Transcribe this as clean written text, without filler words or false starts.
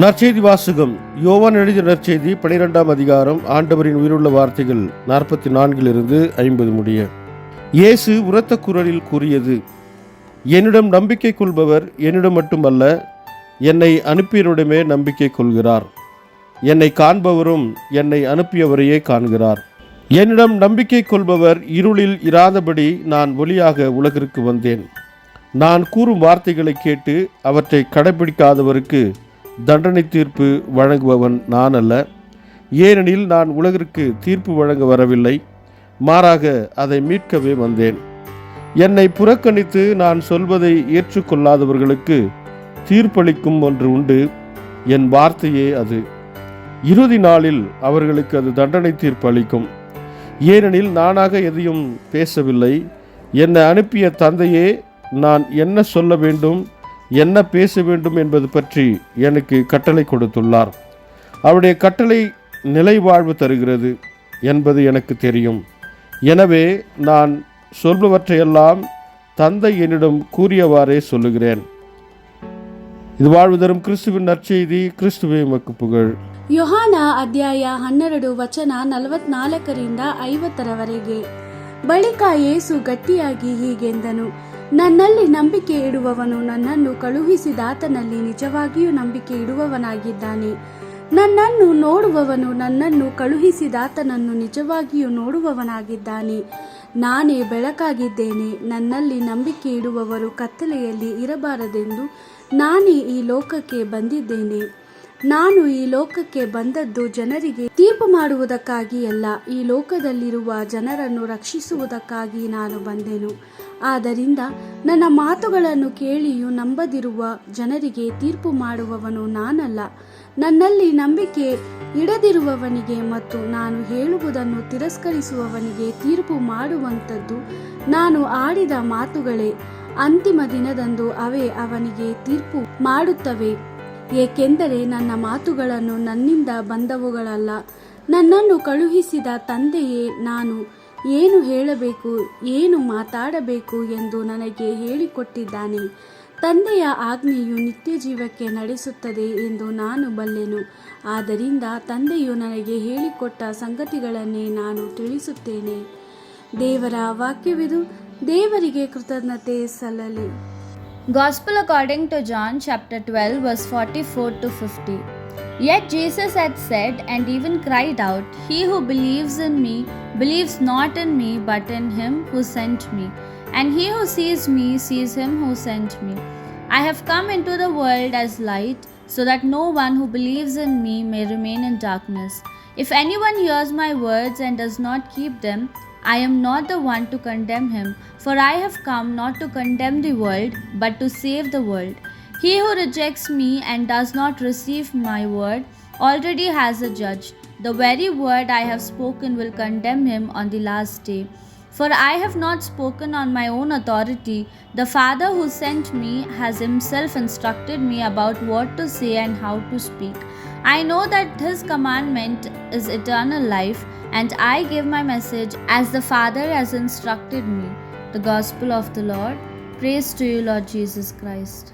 நற்செய்தி வாசகம். யோவான் எழுதிய நற்செய்தி 12ஆம் அதிகாரம். ஆண்டவரின் உயிருள்ள வார்த்தைகள் 44 50 முடிய. இயேசு உரத்த குரலில் கூறியது, என்னிடம் நம்பிக்கை கொள்பவர் என்னிடம் மட்டுமல்ல, என்னை அனுப்பியவரிடமே நம்பிக்கை கொள்கிறார். என்னை காண்பவரும் என்னை அனுப்பியவரையே காண்கிறார். என்னிடம் நம்பிக்கை கொள்பவர் இருளில் இராதபடி நான் ஒளியாக உலகிற்கு வந்தேன். நான் கூறும் வார்த்தைகளை கேட்டு அவற்றை கடைபிடிக்காதவருக்கு தண்டனை தீர்ப்பு வழங்குபவன் நான் அல்ல. ஏனெனில் நான் உலகிற்கு தீர்ப்பு வழங்க வரவில்லை, மாறாக அதை மீட்கவே வந்தேன். என்னை புறக்கணித்து நான் சொல்வதை ஏற்றுக்கொள்ளாதவர்களுக்கு தீர்ப்பளிக்கும் ஒன்று உண்டு, என் வார்த்தையே அது. இறுதி நாளில் அவர்களுக்கு அது தண்டனை தீர்ப்பு அளிக்கும். ஏனெனில் நானாக எதையும் பேசவில்லை, என்னை அனுப்பிய தந்தையே நான் என்ன சொல்ல வேண்டும், என்ன பேச வேண்டும் என்பது பற்றி எனக்கு கட்டளை கொடுத்துள்ளார். அவருடைய கட்டளை நிலைவாழ்வு தருகிறது என்பது எனக்கு தெரியும். எனவே நான் சொல்பவற்றையெல்லாம் தந்தை என்னிடம் கூறியவாறே சொல்லுகிறேன். இது வாழ்வு தரும் கிறிஸ்துவின் நற்செய்தி. கிறிஸ்துவே உமக்கு புகழ். ಯೋಹಾನ ಅಧ್ಯಾಯ 12 ವಚನ 44-50. ಬಳಿಕ ಯೇಸು ಗಟ್ಟಿಯಾಗಿ ಹೀಗೆಂದನು, ನನ್ನಲ್ಲಿ ನಂಬಿಕೆ ಇಡುವವನು ನನ್ನನ್ನು ಕಳುಹಿಸಿದಾತನಲ್ಲಿ ನಿಜವಾಗಿಯೂ ನಂಬಿಕೆ ಇಡುವವನಾಗಿದ್ದಾನೆ. ನನ್ನನ್ನು ನೋಡುವವನು ನನ್ನನ್ನು ಕಳುಹಿಸಿದಾತನನ್ನು ನಿಜವಾಗಿಯೂ ನೋಡುವವನಾಗಿದ್ದಾನೆ. ನಾನೇ ಬೆಳಕಾಗಿದ್ದೇನೆ. ನನ್ನಲ್ಲಿ ನಂಬಿಕೆ ಇಡುವವರು ಕತ್ತಲೆಯಲ್ಲಿ ಇರಬಾರದೆಂದು ನಾನೇ ಈ ಲೋಕಕ್ಕೆ ಬಂದಿದ್ದೇನೆ. ನಾನು ಈ ಲೋಕಕ್ಕೆ ಬಂದದ್ದು ಜನರಿಗೆ ತೀರ್ಪು ಮಾಡುವುದಕ್ಕಾಗಿ ಅಲ್ಲ, ಈ ಲೋಕದಲ್ಲಿರುವ ಜನರನ್ನು ರಕ್ಷಿಸುವುದಕ್ಕಾಗಿ ನಾನು ಬಂದೆನು. ಆದ್ದರಿಂದ ನನ್ನ ಮಾತುಗಳನ್ನು ಕೇಳಿಯೂ ನಂಬದಿರುವ ಜನರಿಗೆ ತೀರ್ಪು ಮಾಡುವವನು ನಾನಲ್ಲ, ನನ್ನಲ್ಲಿ ನಂಬಿಕೆ ಇಡದಿರುವವನಿಗೆ ಮತ್ತು ನಾನು ಹೇಳುವುದನ್ನು ತಿರಸ್ಕರಿಸುವವನಿಗೆ ತೀರ್ಪು ಮಾಡುವಂಥದ್ದು ನಾನು ಆಡಿದ ಮಾತುಗಳೇ. ಅಂತಿಮ ದಿನದಂದು ಅವೇ ಅವನಿಗೆ ತೀರ್ಪು ಮಾಡುತ್ತವೆ. ಏಕೆಂದರೆ ನನ್ನ ಮಾತುಗಳನ್ನು ನನ್ನಿಂದ ಬಂದವುಗಳಲ್ಲ, ನನ್ನನ್ನು ಕಳುಹಿಸಿದ ತಂದೆಯೇ ನಾನು ಏನು ಹೇಳಬೇಕು, ಏನು ಮಾತಾಡಬೇಕು ಎಂದು ನನಗೆ ಹೇಳಿಕೊಟ್ಟಿದ್ದಾನೆ. ತಂದೆಯ ಆಜ್ಞೆಯು ನಿತ್ಯ ಜೀವಕ್ಕೆ ನಡೆಸುತ್ತದೆ ಎಂದು ನಾನು ಬಲ್ಲೆನು. ಆದ್ದರಿಂದ ತಂದೆಯು ನನಗೆ ಹೇಳಿಕೊಟ್ಟ ಸಂಗತಿಗಳನ್ನೇ ನಾನು ತಿಳಿಸುತ್ತೇನೆ. ದೇವರ ವಾಕ್ಯವಿದು. ದೇವರಿಗೆ ಕೃತಜ್ಞತೆ ಸಲ್ಲಲಿ. Gospel according to John chapter 12 verse 44-50. Yet Jesus had said and even cried out, He who believes in me believes not in me but in him who sent me. And he who sees me sees him who sent me. I have come into the world as light, so that no one who believes in me may remain in darkness. If anyone hears my words and does not keep them, I am not the one to condemn him, for I have come not to condemn the world, but to save the world. He who rejects me and does not receive my word already has a judge. The very word I have spoken will condemn him on the last day. For I have not spoken on my own authority. The Father who sent me has himself instructed me about what to say and how to speak. I know that his commandment is eternal life, and I give my message as the Father has instructed me. The Gospel of the Lord. Praise to you, Lord Jesus Christ.